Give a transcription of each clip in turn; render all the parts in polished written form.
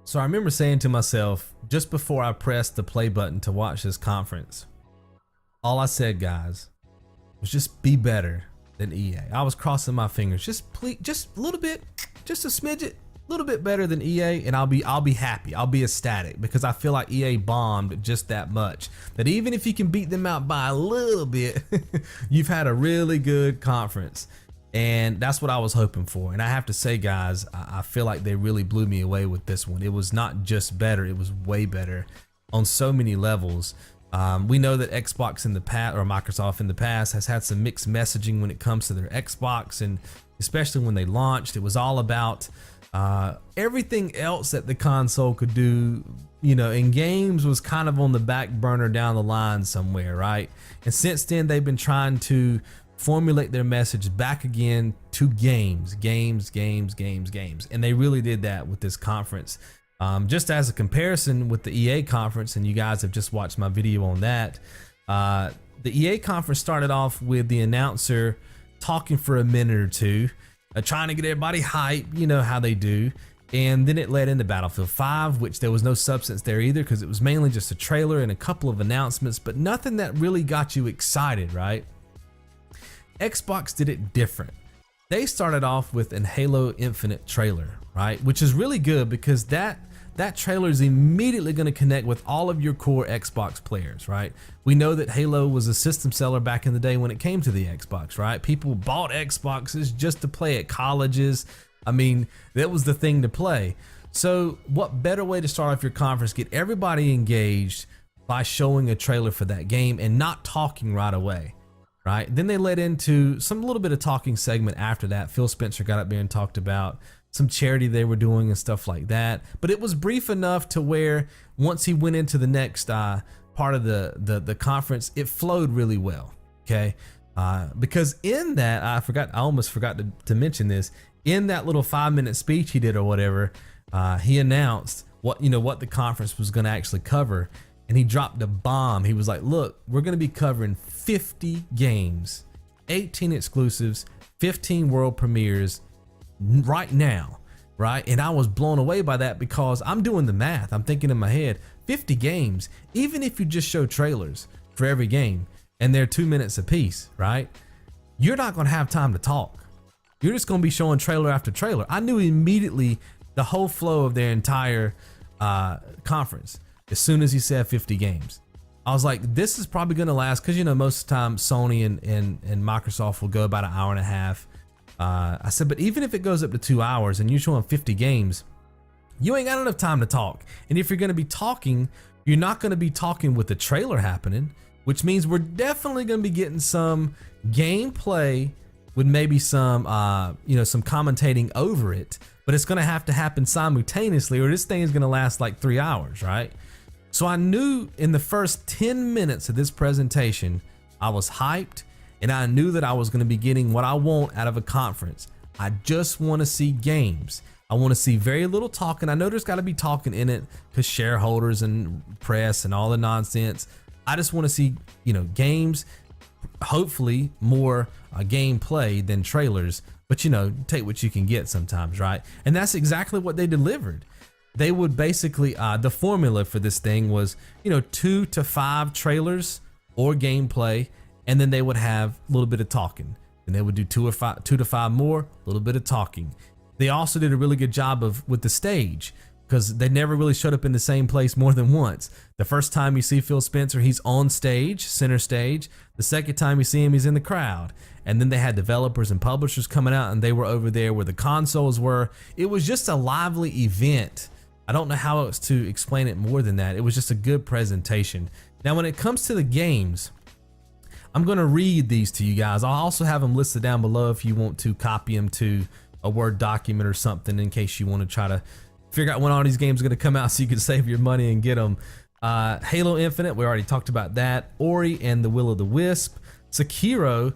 So I remember saying to myself, just before I pressed the play button to watch this conference, all I said, guys, was just be better than EA. I was crossing my fingers, just please, just a little bit, just a smidget, a little bit better than EA, and I'll be happy. I'll be ecstatic, because I feel like EA bombed just that much, that even if you can beat them out by a little bit, you've had a really good conference. And that's what I was hoping for. And I have to say, guys, I feel like they really blew me away with this one. It was not just better, it was way better on so many levels. We know that Xbox in the past, or Microsoft in the past, has had some mixed messaging when it comes to their Xbox, and especially when they launched, it was all about everything else that the console could do, you know, and games was kind of on the back burner down the line somewhere, right? And since then, they've been trying to formulate their message back again to games, and they really did that with this conference. Just as a comparison with the EA conference, and you guys have just watched my video on that, the EA conference started off with the announcer talking for a minute or two, trying to get everybody hype, you know how they do, and then it led into Battlefield 5, which there was no substance there either, because it was mainly just a trailer and a couple of announcements, but nothing that really got you excited, right? Xbox did it different. They started off with an Halo Infinite trailer, right? Which is really good, because that trailer is immediately going to connect with all of your core Xbox players, right? We know that Halo was a system seller back in the day when it came to the Xbox, right? People bought Xboxes just to play at colleges. I mean, that was the thing to play. So what better way to start off your conference, get everybody engaged by showing a trailer for that game and not talking right away. Right? Then they led into some little bit of talking segment after that. Phil Spencer got up there and talked about some charity they were doing and stuff like that. But it was brief enough to where once he went into the next part of the conference, it flowed really well. Okay, because in that I almost forgot to mention this. In that little 5-minute speech he did or whatever, he announced what the conference was going to actually cover. And he dropped a bomb. He was like, look, we're going to be covering 50 games, 18 exclusives, 15 world premieres right now, right? And I was blown away by that, because I'm doing the math. I'm thinking in my head, 50 games, even if you just show trailers for every game and they're 2 minutes apiece, right? You're not going to have time to talk. You're just going to be showing trailer after trailer. I knew immediately the whole flow of their entire conference. As soon as he said 50 games, I was like, this is probably going to last, because, you know, most of the time Sony and Microsoft will go about an hour and a half. I said, but even if it goes up to 2 hours and you're showing 50 games, you ain't got enough time to talk. And if you're going to be talking, you're not going to be talking with the trailer happening, which means we're definitely going to be getting some gameplay with maybe some, some commentating over it, but it's going to have to happen simultaneously, or this thing is going to last like 3 hours, right? So I knew in the first 10 minutes of this presentation, I was hyped, and I knew that I was going to be getting what I want out of a conference. I just want to see games. I want to see very little talking. I know there's got to be talking in it, because shareholders and press and all the nonsense. I just want to see, games, hopefully more gameplay than trailers, but take what you can get sometimes, right? And that's exactly what they delivered. They would basically, the formula for this thing was, 2 to 5 trailers or gameplay, and then they would have a little bit of talking. And they would do 2 to 5 more, a little bit of talking. They also did a really good job with the stage, because they never really showed up in the same place more than once. The first time you see Phil Spencer, he's on stage, center stage. The second time you see him, he's in the crowd. And then they had developers and publishers coming out, and they were over there where the consoles were. It was just a lively event. I don't know how else to explain it more than that. It was just a good presentation. Now, when it comes to the games, I'm going to read these to you guys. I'll also have them listed down below if you want to copy them to a Word document or something, in case you want to try to figure out when all these games are going to come out so you can save your money and get them. Halo Infinite, we already talked about that. Ori and the Will of the Wisp. Sekiro,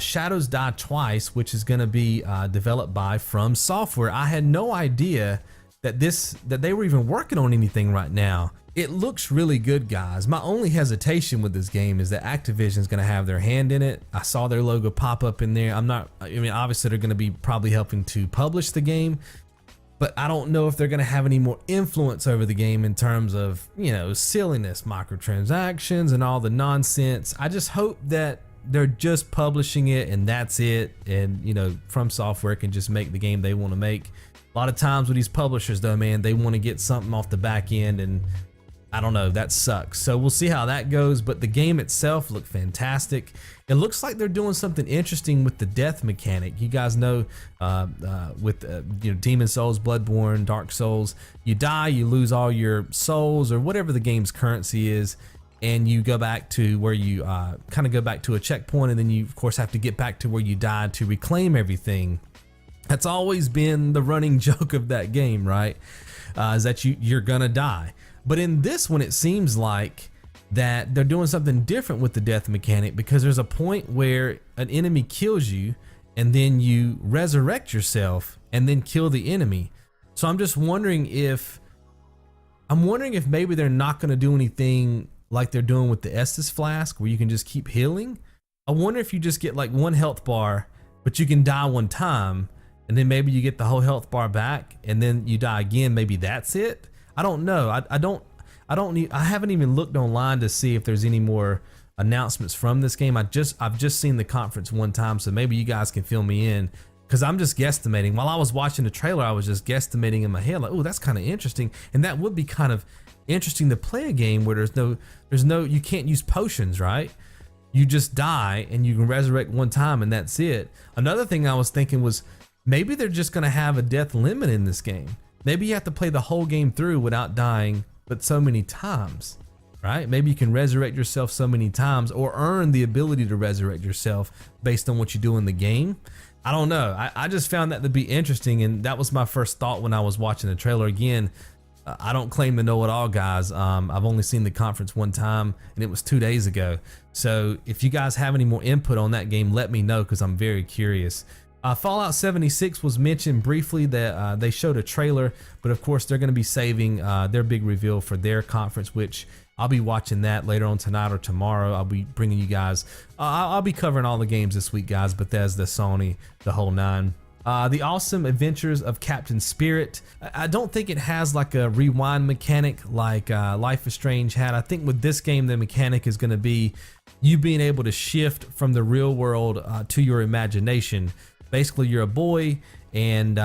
Shadows Die Twice, which is going to be developed by From Software. I had no idea that they were even working on anything right now. It looks really good, guys. My only hesitation with this game is that Activision's going to have their hand in it. I saw their logo pop up in there. Obviously they're going to be probably helping to publish the game. but I don't know if they're going to have any more influence over the game in terms of, you know, silliness, microtransactions, and all the nonsense. I just hope that they're just publishing it and that's it. And, you know, From Software can just make the game they want to make. A lot of times with these publishers though, man, they want to get something off the back end, and I don't know, that sucks. So we'll see how that goes, but the game itself looked fantastic. It looks like they're doing something interesting with the death mechanic. You guys know, with you know, Demon Souls, Bloodborne, Dark Souls, you die, you lose all your souls or whatever the game's currency is, and you go back to where you kind of go back to a checkpoint, and then you of course have to get back to where you died to reclaim everything. That's always been the running joke of that game, right? Is that you're gonna die. But in this one, it seems like that they're doing something different with the death mechanic, because there's a point where an enemy kills you and then you resurrect yourself and then kill the enemy. So I'm just wondering if maybe they're not going to do anything like they're doing with the Estus flask, where you can just keep healing. I wonder if you just get like one health bar, but you can die one time, and then maybe you get the whole health bar back and then you die again. Maybe that's it. I don't know. I haven't even looked online to see if there's any more announcements from this game. I've just seen the conference one time, so maybe you guys can fill me in, because I'm just guesstimating. While I was watching the trailer, I was just guesstimating in my head, like, oh, that's kind of interesting, and that would be kind of interesting to play a game where there's no you can't use potions, right? You just die and you can resurrect one time and that's it. Another thing I was thinking was maybe they're just gonna have a death limit in this game. Maybe you have to play the whole game through without dying, but so many times, right? Maybe you can resurrect yourself so many times, or earn the ability to resurrect yourself based on what you do in the game. I don't know. I just found that to be interesting, and that was my first thought when I was watching the trailer. Again, I don't claim to know it all, guys. I've only seen the conference one time, and it was 2 days ago. So if you guys have any more input on that game, let me know, because I'm very curious. Fallout 76 was mentioned briefly, that they showed a trailer, but of course they're going to be saving their big reveal for their conference, which I'll be watching that later on tonight or tomorrow. I'll be bringing you guys, I'll be covering all the games this week, guys. Bethesda, Sony, the whole nine. The Awesome Adventures of Captain Spirit. I don't think it has like a rewind mechanic like Life is Strange had. I think with this game, the mechanic is going to be you being able to shift from the real world to your imagination. Basically, you're a boy, and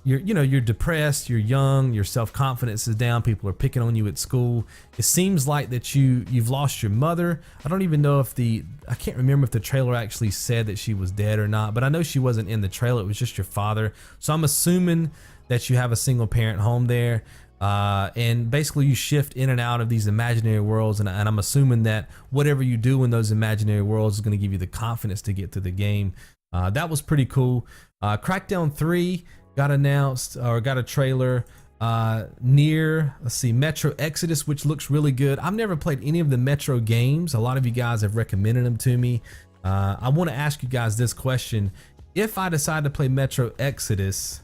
you're depressed, you're young, your self-confidence is down, people are picking on you at school. It seems like that you've lost your mother. I don't even know if I can't remember if the trailer actually said that she was dead or not, but I know she wasn't in the trailer. It was just your father. So I'm assuming that you have a single parent home there. And basically you shift in and out of these imaginary worlds, and I'm assuming that whatever you do in those imaginary worlds is going to give you the confidence to get through the game. That was pretty cool. Crackdown 3 got announced, or got a trailer. Nier, let's see, Metro Exodus, which looks really good. I've never played any of the Metro games. A lot of you guys have recommended them to me. I want to ask you guys this question. If I decide to play Metro Exodus,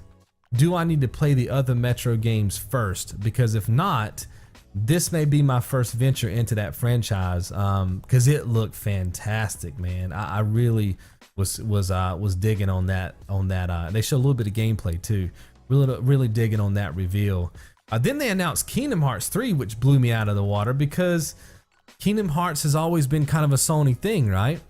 do I need to play the other Metro games first? Because if not, this may be my first venture into that franchise, because it looked fantastic, man. I really was digging on that. They showed a little bit of gameplay too. Really digging on that reveal. Then they announced Kingdom Hearts 3, which blew me out of the water, because Kingdom Hearts has always been kind of a Sony thing, right?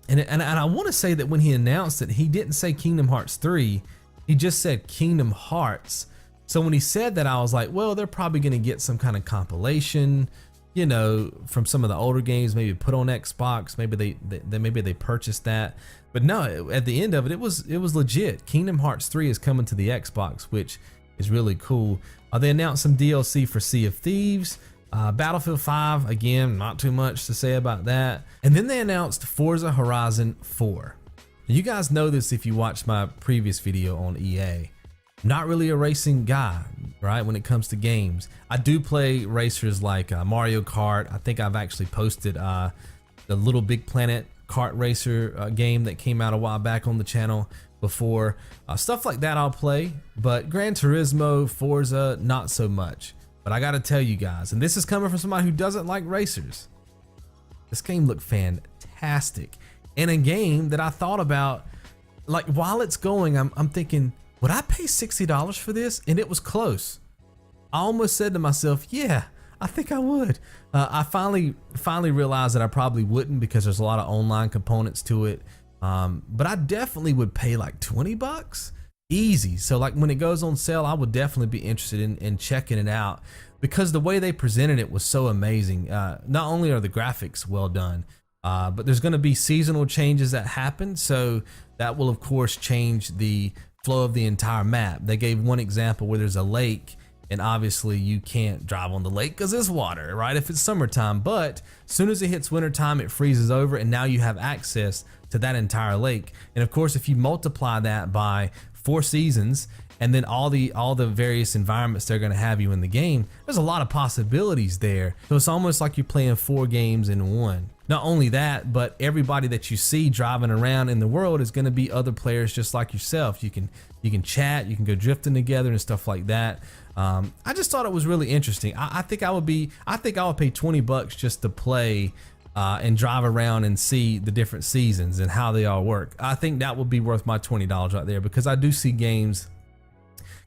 And I want to say that when he announced it, he didn't say Kingdom Hearts 3. He just said Kingdom Hearts. So when he said that, I was like, well, they're probably going to get some kind of compilation, you know, from some of the older games, maybe put on Xbox. Maybe they purchased that. But no, at the end of it, it was legit. Kingdom Hearts 3 is coming to the Xbox, which is really cool. They announced some DLC for Sea of Thieves. Battlefield 5, again, not too much to say about that. And then they announced Forza Horizon 4. You guys know this if you watched my previous video on EA. Not really a racing guy, right, when it comes to games. I do play racers like Mario Kart. I think I've actually posted the Little Big Planet kart racer game that came out a while back on the channel before. Stuff like that I'll play, but Gran Turismo, Forza, not so much. But I gotta tell you guys, and this is coming from somebody who doesn't like racers, this game looked fantastic. And a game that I thought about, like while it's going, I'm thinking, would I pay $60 for this? And it was close. I almost said to myself, yeah, I think I would. I finally realized that I probably wouldn't because there's a lot of online components to it. But I definitely would pay like 20 bucks easy. So like when it goes on sale, I would definitely be interested in checking it out because the way they presented it was so amazing. Not only are the graphics well done, but there's going to be seasonal changes that happen. So that will of course change the flow of the entire map. They gave one example where there's a lake, and obviously you can't drive on the lake because it's water, right? If it's summertime, but as soon as it hits wintertime, it freezes over and now you have access to that entire lake. And of course, if you multiply that by 4 seasons and then all the various environments they're gonna have you in the game, there's a lot of possibilities there. So it's almost like you're playing 4 games in one. Not only that, but everybody that you see driving around in the world is gonna be other players just like yourself. You can chat, you can go drifting together and stuff like that. I just thought it was really interesting. I think I would pay 20 bucks just to play and drive around and see the different seasons and how they all work. I think that would be worth my $20 right there, because I do see games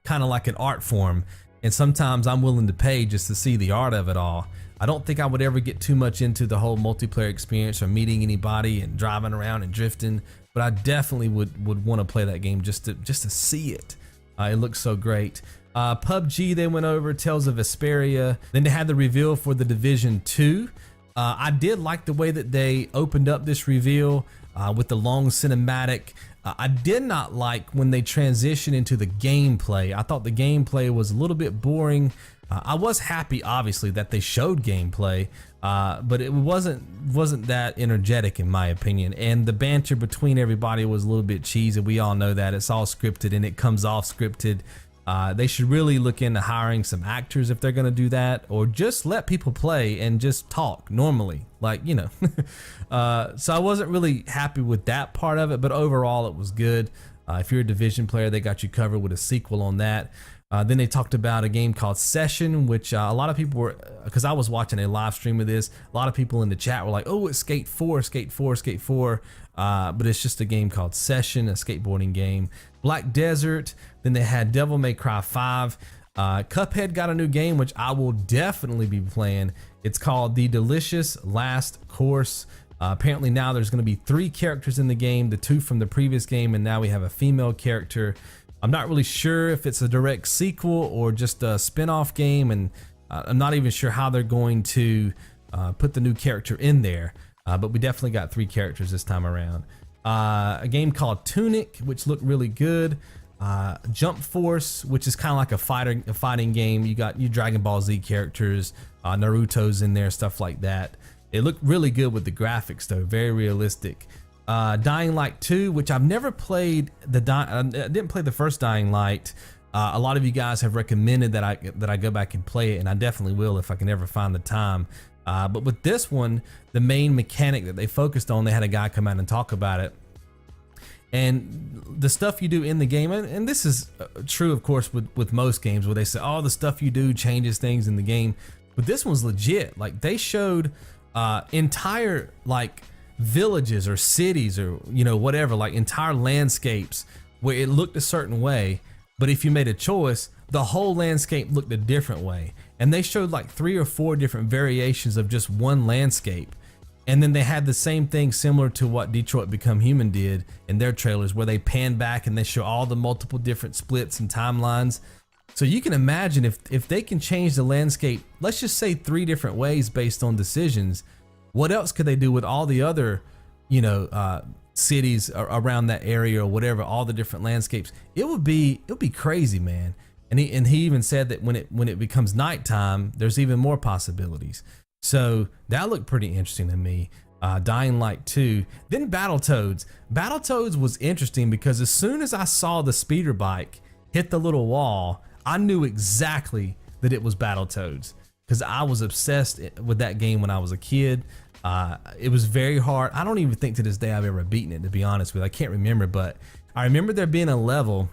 kind of like an art form, and sometimes I'm willing to pay just to see the art of it all. I don't think I would ever get too much into the whole multiplayer experience or meeting anybody and driving around and drifting, but I definitely would want to play that game just to see it. It looks so great. PUBG, they went over, Tales of Vesperia. Then they had the reveal for The Division 2. I did like the way that they opened up this reveal with the long cinematic. I did not like when they transitioned into the gameplay. I thought the gameplay was a little bit boring. I was happy, obviously, that they showed gameplay, but it wasn't that energetic in my opinion. And the banter between everybody was a little bit cheesy. We all know that it's all scripted and it comes off scripted. They should really look into hiring some actors if they're gonna do that, or just let people play and just talk normally, like, you know. So I wasn't really happy with that part of it, but overall it was good. If you're a Division player, they got you covered with a sequel on that. Then they talked about a game called Session, which a lot of people were, because I was watching a live stream of this, a lot of people in the chat were like, oh, it's Skate 4, Skate 4, Skate 4. But it's just a game called Session, a skateboarding game. Black Desert, then they had Devil May Cry 5. Cuphead got a new game, which I will definitely be playing. It's called The Delicious Last Course. Apparently now there's going to be 3 characters in the game, the 2 from the previous game, and now we have a female character. I'm not really sure if it's a direct sequel or just a spin-off game, and I'm not even sure how they're going to put the new character in there. But we definitely got 3 characters this time around. A game called Tunic, which looked really good. Jump Force, which is kind of like a fighting game. You got your Dragon Ball Z characters, Naruto's in there, stuff like that. It looked really good with the graphics though, very realistic. Dying Light 2, which I've never played. I didn't play the first Dying Light. A lot of you guys have recommended that I go back and play it, and I definitely will if I can ever find the time. But with this one, the main mechanic that they focused on, they had a guy come out and talk about it. And the stuff you do in the game, and this is true, of course, with most games where they say, oh, the stuff you do changes things in the game. But this one's legit. Like, they showed entire, like, villages or cities or, you know, whatever, like entire landscapes where it looked a certain way. But if you made a choice, the whole landscape looked a different way. And they showed like 3 or 4 different variations of just one landscape. And then they had the same thing similar to what Detroit Become Human did in their trailers, where they pan back and they show all the multiple different splits and timelines. So you can imagine if they can change the landscape, let's just say 3 different ways based on decisions, what else could they do with all the other, you know, cities around that area or whatever, all the different landscapes? It would be crazy, man. And he even said that when it becomes nighttime, there's even more possibilities. So that looked pretty interesting to me. Dying Light 2. Then Battletoads. Battletoads was interesting because as soon as I saw the speeder bike hit the little wall, I knew exactly that it was Battletoads, because I was obsessed with that game when I was a kid. It was very hard. I don't even think to this day I've ever beaten it, to be honest with you. I can't remember, but I remember there being a level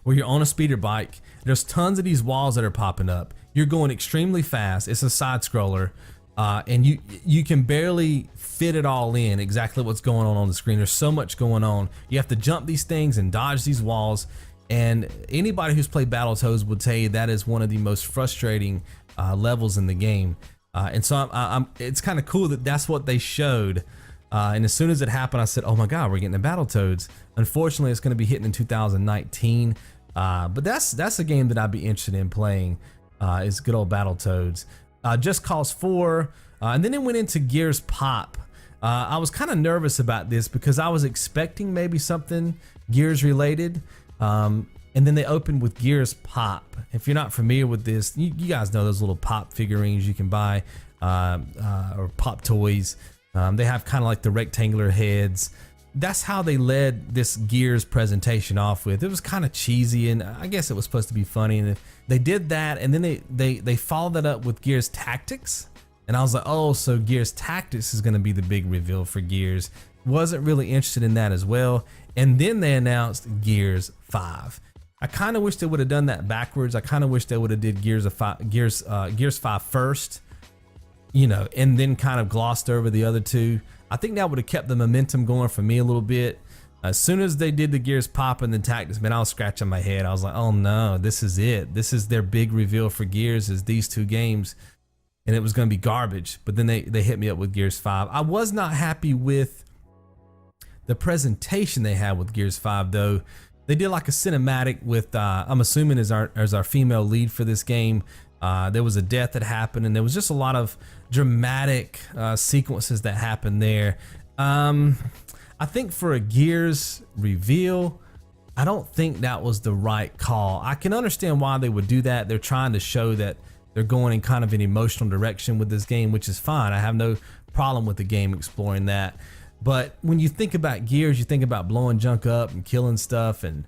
where you're on a speeder bike. There's tons of these walls that are popping up. You're going extremely fast. It's a side scroller, and you can barely fit it all in exactly what's going on the screen. There's so much going on. You have to jump these things and dodge these walls. And anybody who's played Battletoads would tell you that is one of the most frustrating levels in the game. And so it's kind of cool that that's what they showed. And as soon as it happened, I said, oh my God, we're getting the Battletoads. Unfortunately, it's going to be hitting in 2019. But that's a game that I'd be interested in playing, is good old Battletoads. Just Cause 4, and then it went into Gears Pop. I was kind of nervous about this because I was expecting maybe something Gears related. And then they opened with Gears Pop. If you're not familiar with this, you guys know those little pop figurines you can buy, or pop toys. They have kind of like the rectangular heads. That's how they led this Gears presentation off with. It was kind of cheesy, and I guess it was supposed to be funny. And they did that, and then they followed that up with Gears Tactics. And I was like, oh, so Gears Tactics is going to be the big reveal for Gears. Wasn't really interested in that as well. And then they announced Gears 5. I kind of wish they would have done that backwards. I kind of wish they would have did Gears 5 first, you know, and then kind of glossed over the other two. I think that would have kept the momentum going for me a little bit. As soon as they did the Gears Pop and the Tactics, man, I was scratching my head. I was like, oh no, this is it. This is their big reveal for Gears, is these two games. And it was going to be garbage. But then they hit me up with Gears 5. I was not happy with the presentation they had with Gears 5 though. They did like a cinematic with, I'm assuming as our female lead for this game. There was a death that happened, and there was just a lot of dramatic sequences that happened there. I think for a Gears reveal, I don't think that was the right call. I can understand why they would do that. They're trying to show that they're going in kind of an emotional direction with this game, which is fine. I have no problem with the game exploring that. But when you think about Gears, you think about blowing junk up and killing stuff, and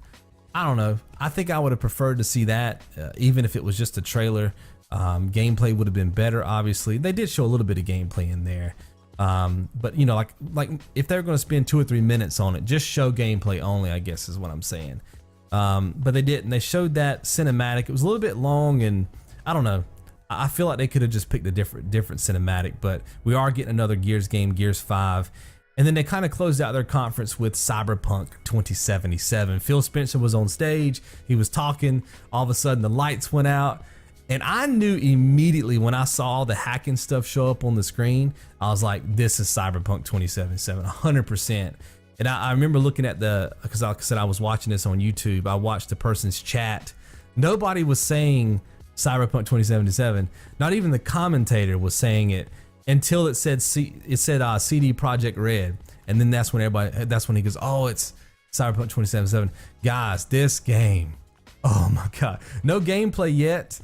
I don't know. I think I would have preferred to see that, even if it was just a trailer. Gameplay would have been better, obviously. They did show a little bit of gameplay in there. But you know, like if they're going to spend 2 or 3 minutes on it, just show gameplay only, I guess is what I'm saying. But they didn't. They showed that cinematic. It was a little bit long, and I don't know. I feel like they could have just picked a different cinematic, but we are getting another Gears game, Gears 5. And then they kind of closed out their conference with Cyberpunk 2077. Phil Spencer was on stage. He was talking. All of a sudden, the lights went out. And I knew immediately when I saw all the hacking stuff show up on the screen, I was like, this is Cyberpunk 2077, 100%. And I remember looking at because like I said, I was watching this on YouTube. I watched the person's chat. Nobody was saying Cyberpunk 2077. Not even the commentator was saying it until it said CD Projekt Red. And then that's when he goes, oh, it's Cyberpunk 2077. Guys, this game, oh my God. No gameplay yet.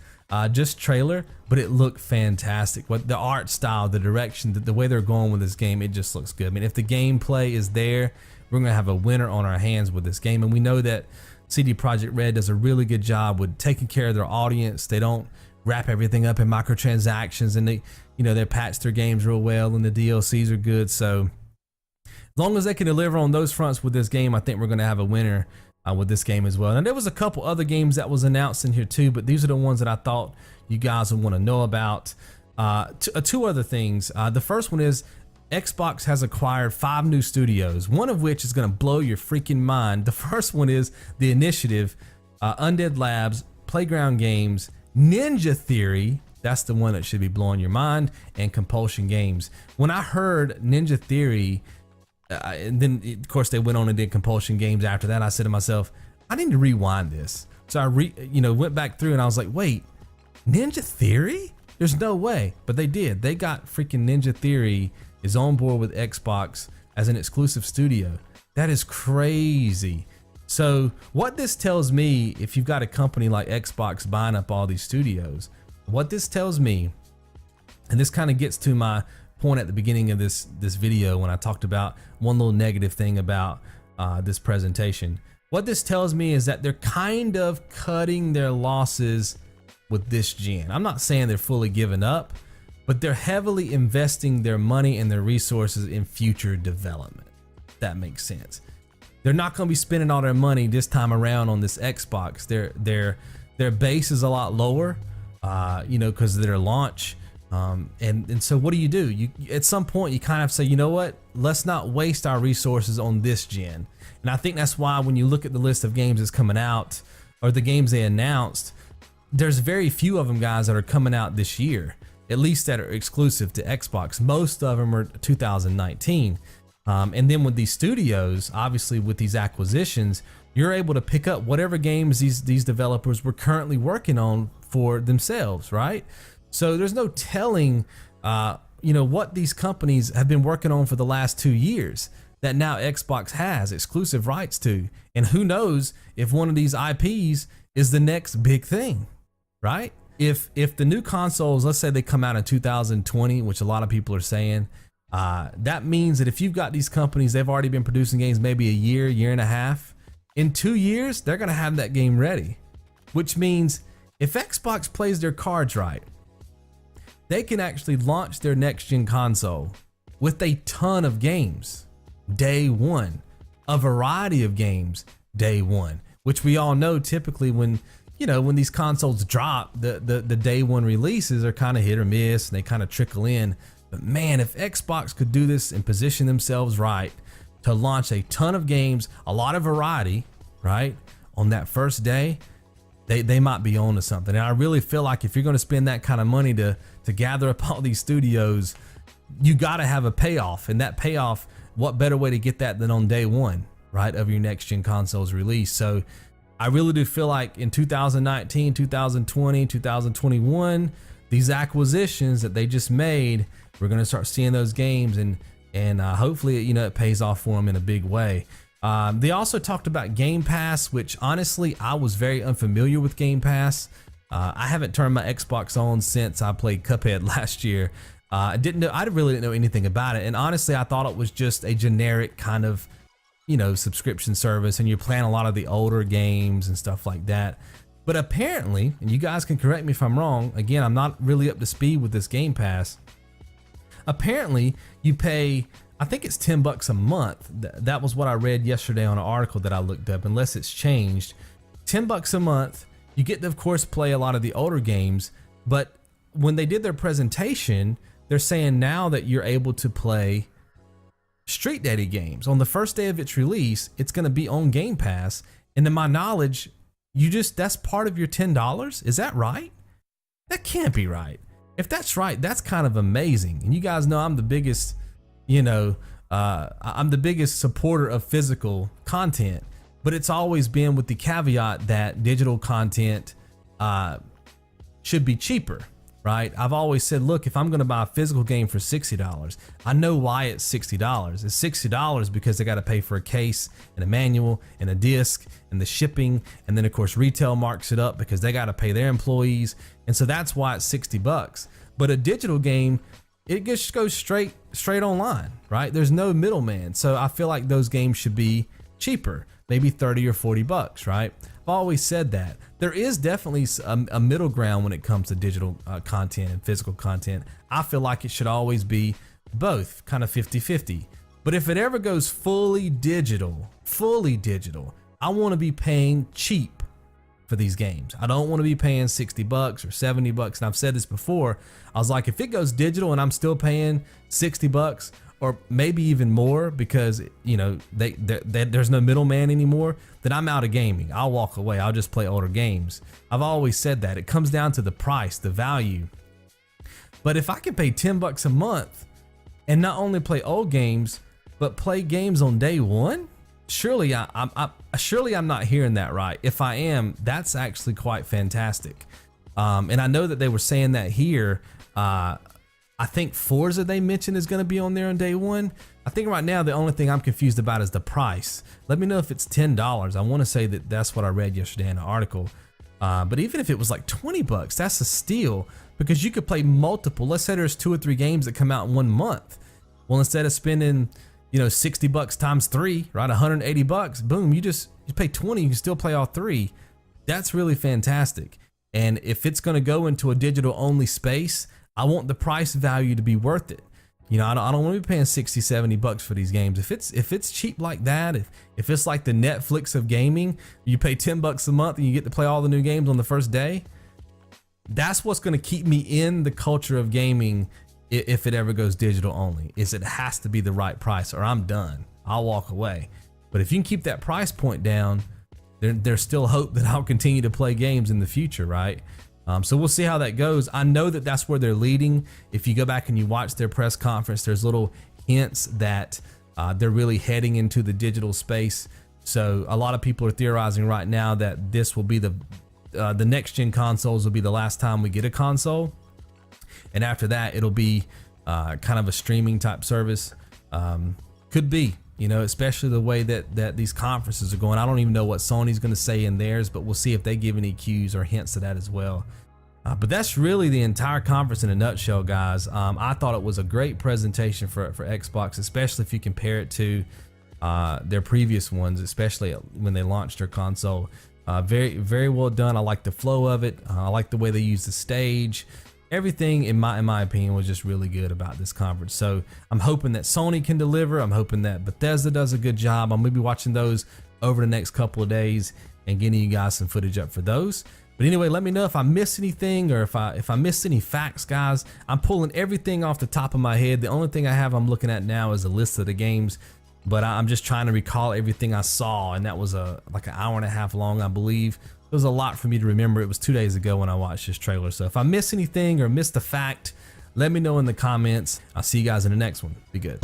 Just trailer, but it looked fantastic. What the art style, the direction, the way they're going with this game, it just looks good. I mean, if the gameplay is there, we're gonna have a winner on our hands with this game. And we know that CD Projekt Red does a really good job with taking care of their audience. They don't wrap everything up in microtransactions, and they patch their games real well, and the DLCs are good. So as long as they can deliver on those fronts with this game, I think we're gonna have a winner with this game as well. And there was a couple other games that was announced in here too, but these are the ones that I thought you guys would want to know about. Two other things. The first one is Xbox has acquired 5 new studios, one of which is going to blow your freaking mind. The first one is The Initiative, Undead Labs, Playground Games, Ninja Theory. That's the one that should be blowing your mind, and Compulsion Games. When I heard Ninja Theory, and then of course they went on and did Compulsion Games after that, I said to myself, I need to rewind this. So I went back through and I was like, wait, Ninja Theory? There's no way. But they did. They got freaking Ninja Theory is on board with Xbox as an exclusive studio. That is crazy. So what this tells me, if you've got a company like Xbox buying up all these studios, what this tells me, and this kind of gets to my point at the beginning of this video when I talked about one little negative thing about this presentation. What this tells me is that they're kind of cutting their losses with this gen. I'm not saying they're fully giving up, but they're heavily investing their money and their resources in future development. If that makes sense. They're not going to be spending all their money this time around on this Xbox. Their base is a lot lower, because of their launch. And so what do? You at some point you kind of say, you know what, let's not waste our resources on this gen. And I think that's why when you look at the list of games that's coming out, or the games they announced, there's very few of them, guys, that are coming out this year, at least that are exclusive to Xbox. Most of them are 2019. And then with these studios, obviously with these acquisitions, you're able to pick up whatever games these developers were currently working on for themselves, right? So there's no telling, what these companies have been working on for the last 2 years that now Xbox has exclusive rights to. And who knows if one of these IPs is the next big thing, right? If the new consoles, let's say they come out in 2020, which a lot of people are saying, that means that if you've got these companies, they've already been producing games maybe a year and a half. In 2 years, they're gonna have that game ready, which means if Xbox plays their cards right, they can actually launch their next gen console with a ton of games day one, a variety of games day one, which we all know typically when these consoles drop, the day one releases are kind of hit or miss and they kind of trickle in. But man, if Xbox could do this and position themselves right to launch a ton of games, a lot of variety, right, on that first day, they might be on to something. And I really feel like if you're going to spend that kind of money to gather up all these studios, you got to have a payoff. And that payoff, what better way to get that than on day one, right, of your next gen console's release? So I really do feel like in 2019, 2020, 2021, these acquisitions that they just made, we're going to start seeing those games, and hopefully, it pays off for them in a big way. They also talked about Game Pass, which honestly, I was very unfamiliar with Game Pass. I haven't turned my Xbox on since I played Cuphead last year. I really didn't know anything about it. And honestly, I thought it was just a generic kind of, subscription service, and you're playing a lot of the older games and stuff like that. But apparently, and you guys can correct me if I'm wrong, again, I'm not really up to speed with this Game Pass. Apparently, you pay, I think it's $10 a month. That was what I read yesterday on an article that I looked up, unless it's changed. $10 a month. You get to, of course, play a lot of the older games, but when they did their presentation, they're saying now that you're able to play Street Daddy games. On the first day of its release, it's going to be on Game Pass, and to my knowledge, that's part of your $10. Is that right? That can't be right. If that's right, that's kind of amazing. And you guys know I'm the biggest, I'm the biggest supporter of physical content, but it's always been with the caveat that digital content should be cheaper, right? I've always said, look, if I'm going to buy a physical game for $60, I know why it's $60. It's $60 because they got to pay for a case and a manual and a disc and the shipping, and then of course retail marks it up because they got to pay their employees, and so that's why it's $60. But a digital game, it just goes straight online, right? There's no middleman. So I feel like those games should be cheaper, maybe 30 or 40 bucks, right? I've always said that. There is definitely a middle ground when it comes to digital content and physical content. I feel like it should always be both, kind of 50-50. But if it ever goes fully digital, I want to be paying cheap for these games. I don't want to be paying $60 or $70. And I've said this before. I was like, if it goes digital and I'm still paying $60 or maybe even more because there's no middleman anymore, then I'm out of gaming. I'll walk away. I'll just play older games. I've always said that. It comes down to the price, the value. But if I can pay $10 a month and not only play old games, but play games on day one, surely I'm not hearing that right. If I am, that's actually quite fantastic. And I know that they were saying that here. I think Forza they mentioned is going to be on there on day one. I think right now the only thing I'm confused about is the price. Let me know if it's $10. I want to say that that's what I read yesterday in an article. But even if it was like $20, that's a steal because you could play multiple. Let's say there's 2 or 3 games that come out in 1 month. Well, instead of spending $60 times 3, right, $180, boom, you pay 20, you can still play all 3. That's really fantastic. And if it's going to go into a digital only space, I want the price value to be worth it. I don't want to be paying $60, $70 for these games. If it's cheap like that, if it's like the Netflix of gaming, you pay $10 a month and you get to play all the new games on the first day, That's what's going to keep me in the culture of gaming if it ever goes digital only, is it has to be the right price or I'm done. I'll walk away. But if you can keep that price point down, there's still hope that I'll continue to play games in the future, right? So we'll see how that goes. I know that that's where they're leading. If you go back and you watch their press conference, there's little hints that they're really heading into the digital space. So a lot of people are theorizing right now that this will be the next gen consoles will be the last time we get a console, and after that it'll be kind of a streaming type service. Could be, you know, especially the way that these conferences are going. I don't even know what Sony's going to say in theirs, but we'll see if they give any cues or hints to that as well. But that's really the entire conference in a nutshell, guys. I thought it was a great presentation for Xbox, especially if you compare it to their previous ones, especially when they launched their console. Very, very well done. I like the flow of it. I like the way they use the stage. Everything in my opinion was just really good about this conference. So I'm hoping that Sony can deliver. I'm hoping that Bethesda does a good job. I'm gonna be watching those over the next couple of days and getting you guys some footage up for those. But anyway, let me know if I missed anything or if I missed any facts, guys. I'm pulling everything off the top of my head. The only thing I'm looking at now is a list of the games, but I'm just trying to recall everything I saw, and that was like an hour and a half long, I believe. It was a lot for me to remember. It was 2 days ago when I watched this trailer. So if I miss anything or missed a fact, let me know in the comments. I'll see you guys in the next one. Be good.